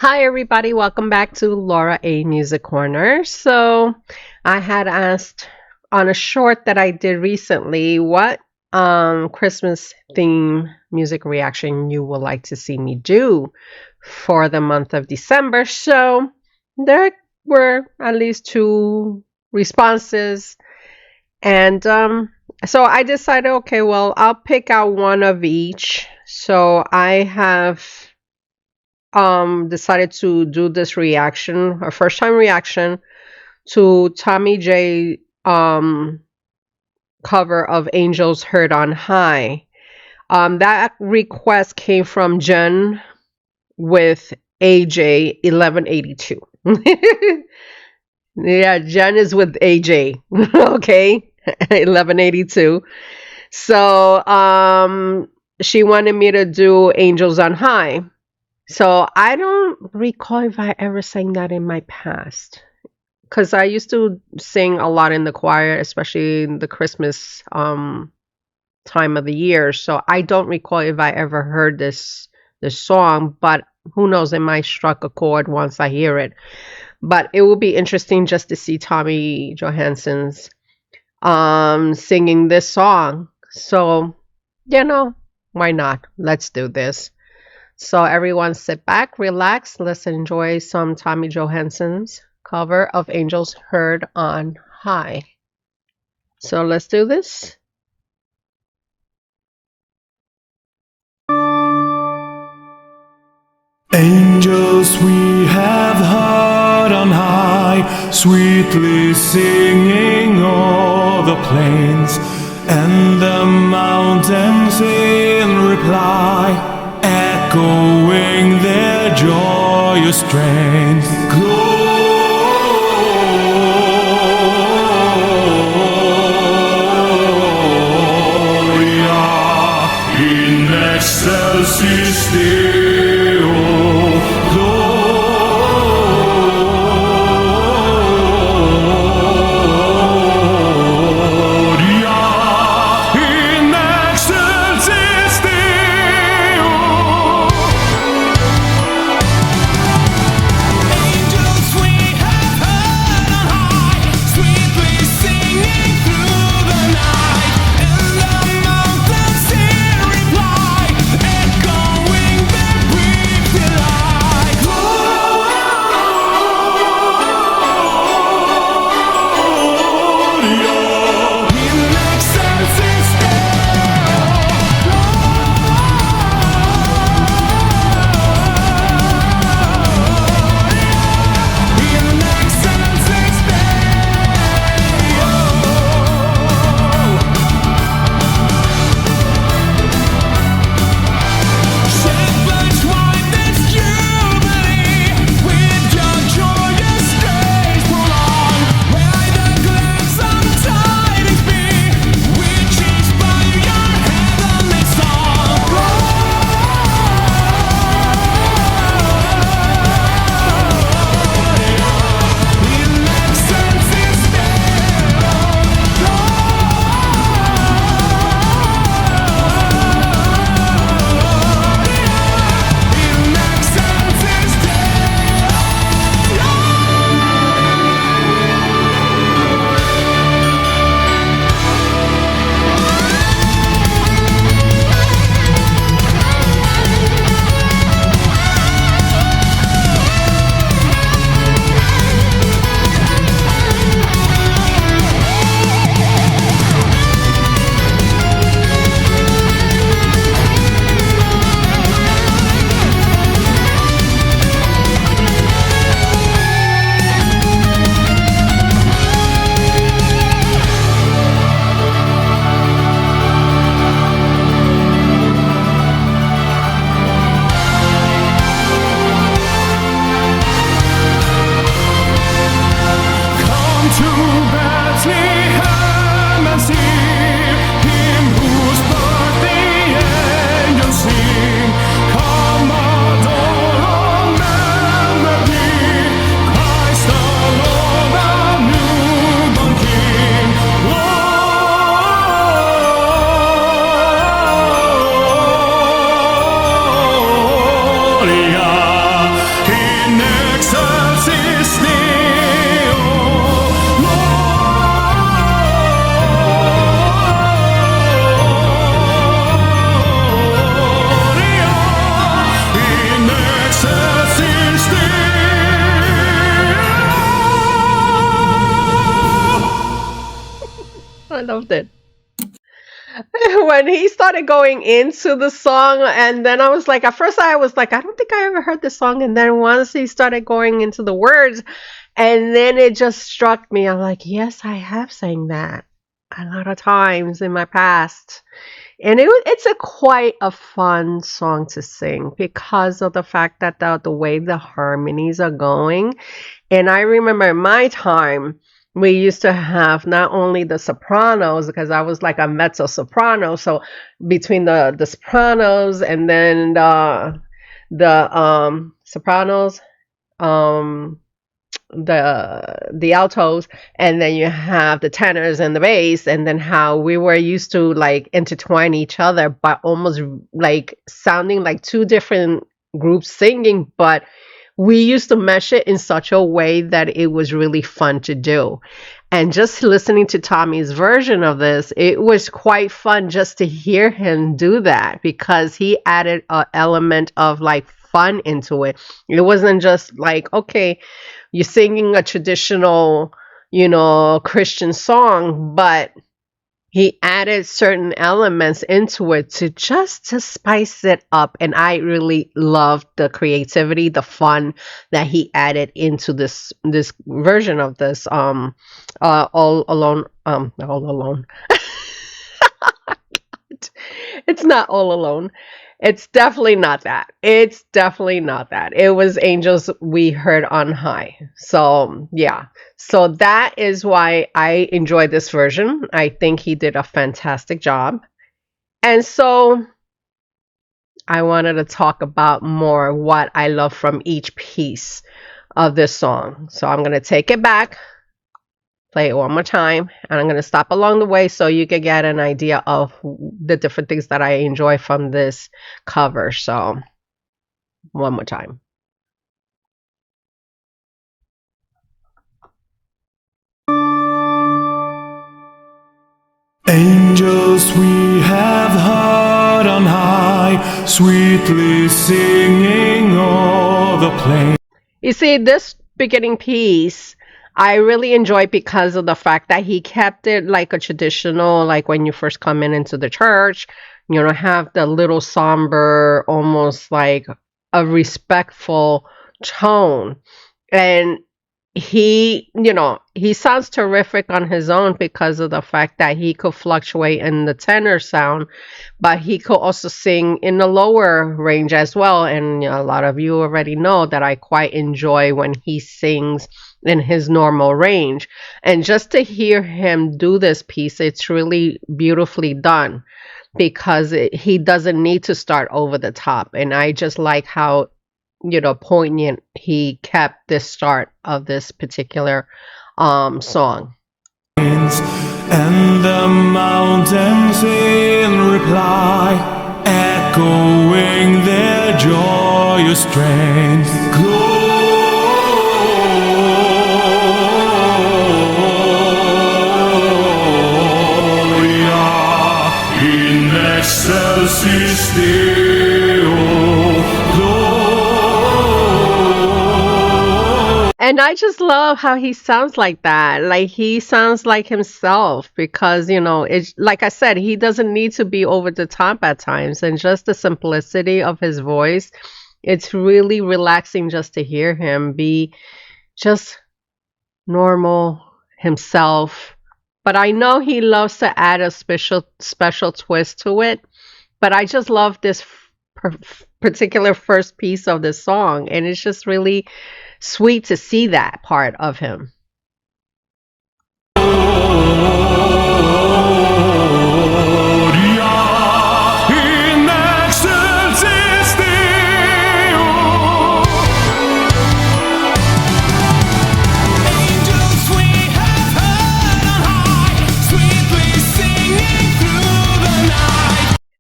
Hi, everybody. Welcome back to Laura A Music Corner. So, I had asked on a short that I did recently what Christmas theme music reaction you would like to see me do for the month of December. So, there were at least two responses. And so I decided, okay, well, I'll pick out one of each. So, I have decided to do this reaction, a first time reaction to Tommy J cover of Angels Heard on High. That request came from Jen with AJ 1182. Yeah, Jen is with AJ. Okay. 1182. So she wanted me to do Angels on High. So I don't recall if I ever sang that in my past. Because I used to sing a lot in the choir, especially in the Christmas time of the year. So I don't recall if I ever heard this song, but who knows, it might struck a chord once I hear it. But it will be interesting just to see Tommy Johansson's singing this song. So, why not? Let's do this. So everyone sit back, relax, let's enjoy some Tommy Johansson's cover of Angels Heard on High. So let's do this. Angels we have heard on high, sweetly singing o'er the plains, and the mountains in reply, echoing their joyous strains. Gloria in excelsis Deo. Gloria in excelsis Deo. Angels we have heard on high, sweetly singing through the night, and the mountains in reply, echoing I loved it. When he started going into the song, and then I was like, at first I was like, I don't think I ever heard this song. And then once he started going into the words, and then it just struck me. I'm like, yes, I have sang that a lot of times in my past. And it's a quite a fun song to sing because of the fact that the way the harmonies are going. And I remember in my time, we used to have not only the sopranos, because I was like a mezzo soprano. So between the sopranos and then the sopranos, um, the altos, and then you have the tenors and the bass, and then how we were used to like intertwine each other, but almost like sounding like two different groups singing, but we used to mesh it in such a way that it was really fun to do. And just listening to Tommy's version of this, it was quite fun just to hear him do that because he added an element of like fun into it. It wasn't just like, okay, you're singing a traditional, Christian song, but he added certain elements into it to spice it up. And I really loved the creativity, the fun that he added into this version of this all alone, all alone. It's not all alone. It's definitely not that. It's definitely not that. It was Angels We Heard on High. So, yeah. So that is why I enjoy this version. I think he did a fantastic job. And so I wanted to talk about more what I love from each piece of this song. So I'm going to take it back, play it one more time, and I'm going to stop along the way so you can get an idea of the different things that I enjoy from this cover. So, one more time. Angels we have heard on high, sweetly singing o'er the plain. You see, this beginning piece I really enjoy because of the fact that he kept it like a traditional, like when you first come into the church, have the little somber, almost like a respectful tone. And he sounds terrific on his own because of the fact that he could fluctuate in the tenor sound, but he could also sing in the lower range as well. And a lot of you already know that I quite enjoy when he sings in his normal range. And just to hear him do this piece, it's really beautifully done because he doesn't need to start over the top. And I just like how poignant he kept the start of this particular song. And the mountains in reply, echoing their joyous strains. Gloria in excelsis Deo. And I just love how he sounds like that. Like he sounds like himself because, it's like I said, he doesn't need to be over the top at times. And just the simplicity of his voice, it's really relaxing just to hear him be just normal himself. But I know he loves to add a special twist to it. But I just love this particular first piece of this song. And it's just really sweet to see that part of him.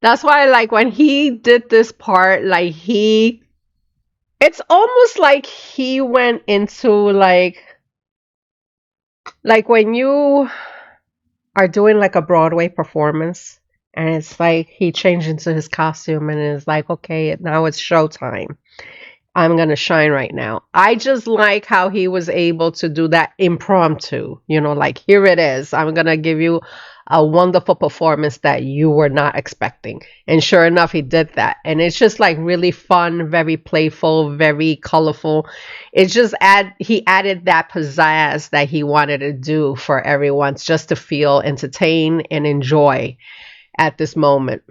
That's why, like, when he did this part, like, it's almost like he went into, like when you are doing, like, a Broadway performance, and it's like he changed into his costume, and it's like, okay, now it's showtime. I'm going to shine right now. I just like how he was able to do that impromptu, like, here it is. I'm going to give you a wonderful performance that you were not expecting. And sure enough, he did that. And it's just like really fun, very playful, very colorful. It's just he added that pizzazz that he wanted to do for everyone just to feel entertained and enjoy at this moment.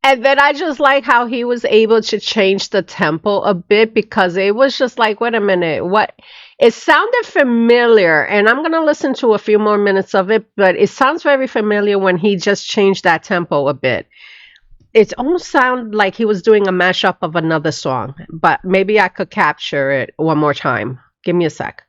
And then I just like how he was able to change the tempo a bit, because it was just like, wait a minute, what? It sounded familiar, and I'm going to listen to a few more minutes of it, but it sounds very familiar when he just changed that tempo a bit. It almost sounded like he was doing a mashup of another song, but maybe I could capture it one more time. Give me a sec.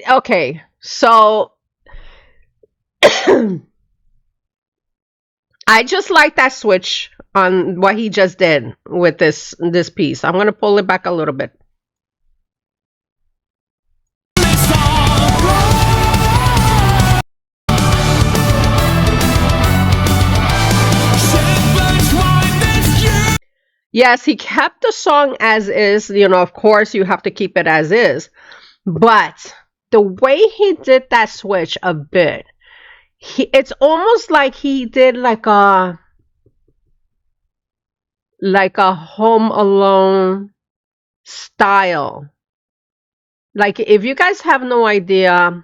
Okay, so I just like that switch on what he just did with this piece. I'm gonna pull it back a little bit. Yes, he kept the song as is. You know, of course, you have to keep it as is. But the way he did that switch a bit, it's almost like he did like a Home Alone style. Like, if you guys have no idea,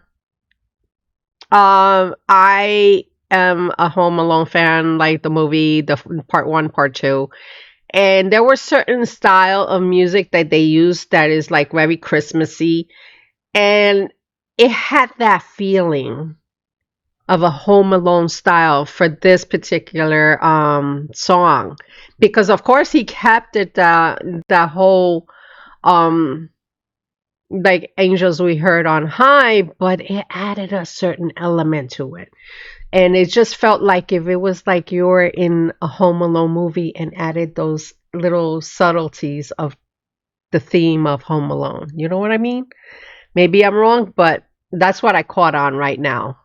I am a Home Alone fan, like the movie, the part one, part two. And there were certain style of music that they used that is like very Christmassy. And it had that feeling of a Home Alone style for this particular song. Because of course he kept it the whole like Angels We Heard on High, but it added a certain element to it. And it just felt like if it was like you were in a Home Alone movie and added those little subtleties of the theme of Home Alone. You know what I mean? Maybe I'm wrong, but that's what I caught on right now.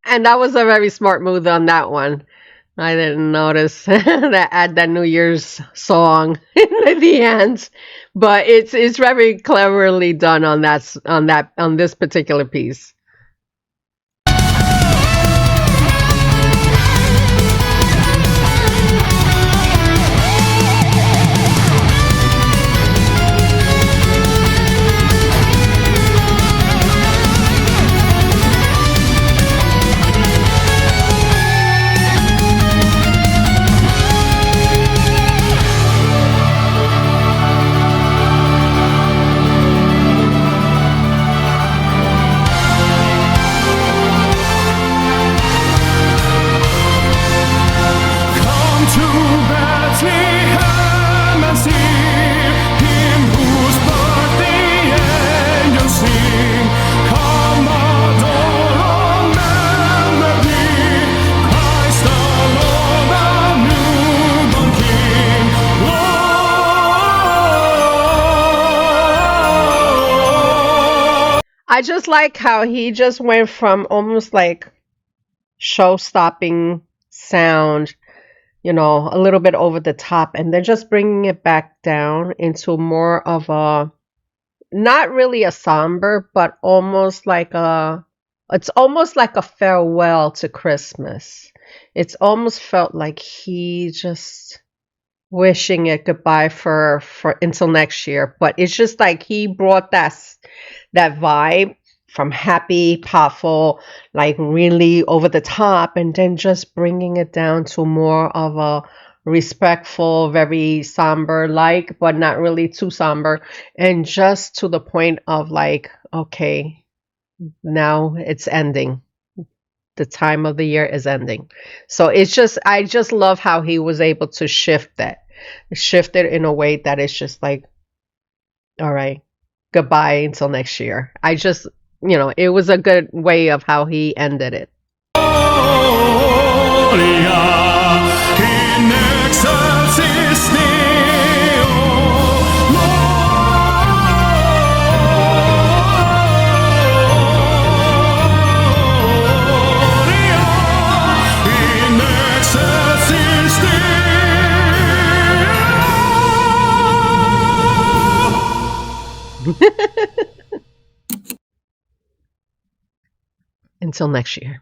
And that was a very smart move on that one. I didn't notice that add that New Year's song at the end, but it's very cleverly done on on this particular piece. I just like how he just went from almost like show-stopping sound, a little bit over the top, and then just bringing it back down into more of a, not really a somber, but it's almost like a farewell to Christmas. It's almost felt like he just wishing it goodbye for until next year. But it's just like he brought that vibe from happy, powerful, like really over the top, and then just bringing it down to more of a respectful, very somber, like, but not really too somber, and just to the point of like, okay, now it's ending. The time of the year is ending. So I just love how he was able to shift it in a way that it's just like, all right, goodbye until next year. It was a good way of how he ended it. Until next year.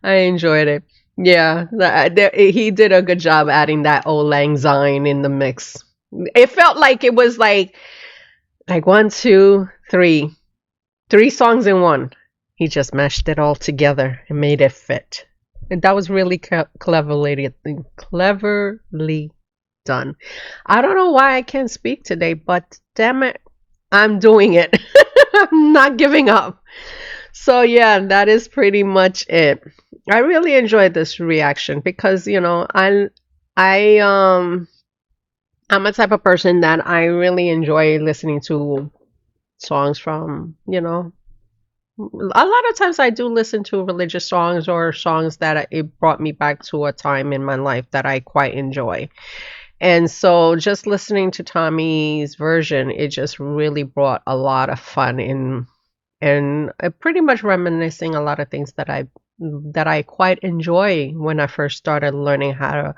I enjoyed it. Yeah, he did a good job adding that old Lang Syne in the mix. It felt like it was like one, two, three songs in one. He just mashed it all together and made it fit. And that was really cleverly done. I don't know why I can't speak today, but damn it, I'm doing it. I'm not giving up. So yeah, that is pretty much it. I really enjoyed this reaction because I'm a type of person that I really enjoy listening to songs from, a lot of times I do listen to religious songs or songs that it brought me back to a time in my life that I quite enjoy. And so just listening to Tommy's version, it just really brought a lot of fun in, and pretty much reminiscing a lot of things that I quite enjoy when I first started learning how to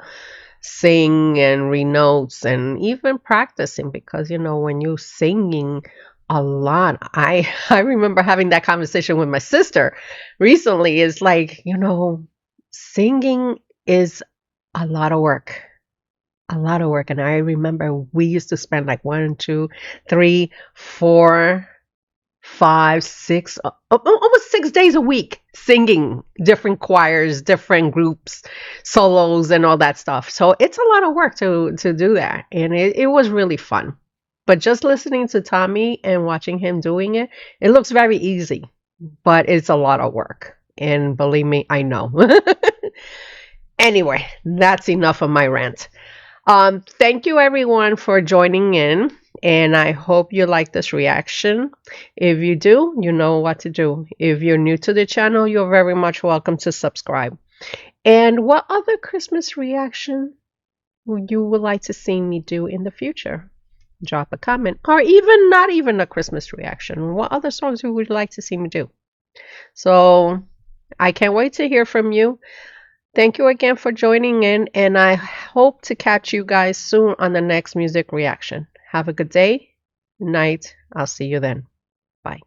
sing and read notes and even practicing, because when you're singing a lot, I remember having that conversation with my sister recently. Is like, singing is a lot of work. A lot of work. And I remember we used to spend like 1, 2, 3, 4, 5, 6, almost 6 days a week singing different choirs, different groups, solos, and all that stuff. So it's a lot of work to do that. And it was really fun. But just listening to Tommy and watching him doing it, it looks very easy, but it's a lot of work. And believe me, I know. Anyway, that's enough of my rant. Thank you everyone for joining in, and I hope you like this reaction. If you do, you know what to do. If you're new to the channel, you're very much welcome to subscribe. And what other Christmas reaction you would like to see me do in the future? Drop a comment, or even not even a Christmas reaction. What other songs would you like to see me do? So I can't wait to hear from you. Thank you again for joining in, and I hope to catch you guys soon on the next music reaction. Have a good day, night. I'll see you then. Bye.